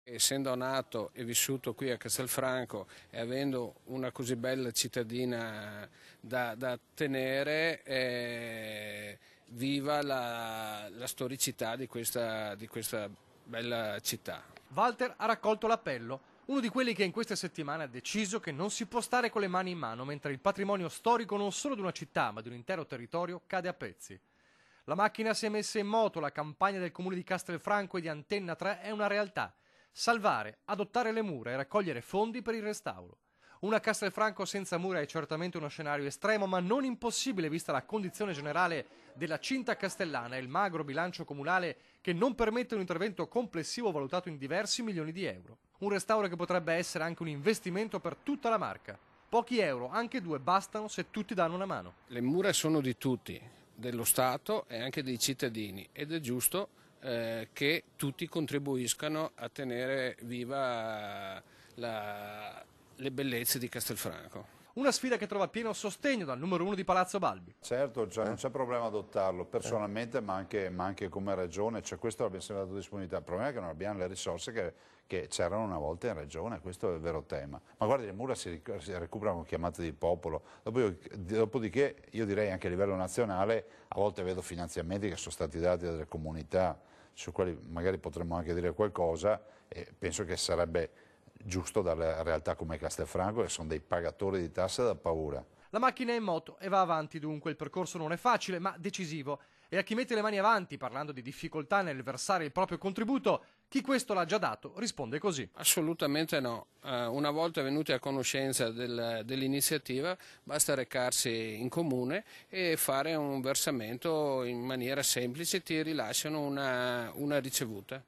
Essendo nato e vissuto qui a Castelfranco e avendo una così bella cittadina da tenere, viva la storicità di questa bella città. Walter ha raccolto l'appello, uno di quelli che in queste settimane ha deciso che non si può stare con le mani in mano mentre il patrimonio storico non solo di una città ma di un intero territorio cade a pezzi. La macchina si è messa in moto, la campagna del comune di Castelfranco e di Antenna 3 è una realtà. Salvare, adottare le mura e raccogliere fondi per il restauro. Una Castelfranco senza mura è certamente uno scenario estremo, ma non impossibile vista la condizione generale della cinta castellana e il magro bilancio comunale che non permette un intervento complessivo valutato in diversi milioni di euro. Un restauro che potrebbe essere anche un investimento per tutta la Marca. Pochi euro, anche 2, bastano se tutti danno una mano. Le mura sono di tutti, dello Stato e anche dei cittadini, ed è giusto che tutti contribuiscano a tenere viva le bellezze di Castelfranco. Una sfida che trova pieno sostegno dal numero 1 di Palazzo Balbi. Certo, non c'è problema adottarlo, personalmente ma anche come regione, questo l'abbiamo sempre dato disponibilità. Il problema è che non abbiamo le risorse che c'erano una volta in regione, questo è il vero tema. Ma guardi, le mura si recuperano con chiamate di popolo, dopodiché io direi anche a livello nazionale a volte vedo finanziamenti che sono stati dati dalle comunità, su quali magari potremmo anche dire qualcosa, e penso che sarebbe giusto dalle realtà come Castelfranco, che sono dei pagatori di tasse da paura. La macchina è in moto e va avanti dunque, il percorso non è facile ma decisivo. E a chi mette le mani avanti parlando di difficoltà nel versare il proprio contributo, chi questo l'ha già dato risponde così. Assolutamente no, una volta venuti a conoscenza dell'iniziativa basta recarsi in comune e fare un versamento in maniera semplice, ti rilasciano una ricevuta.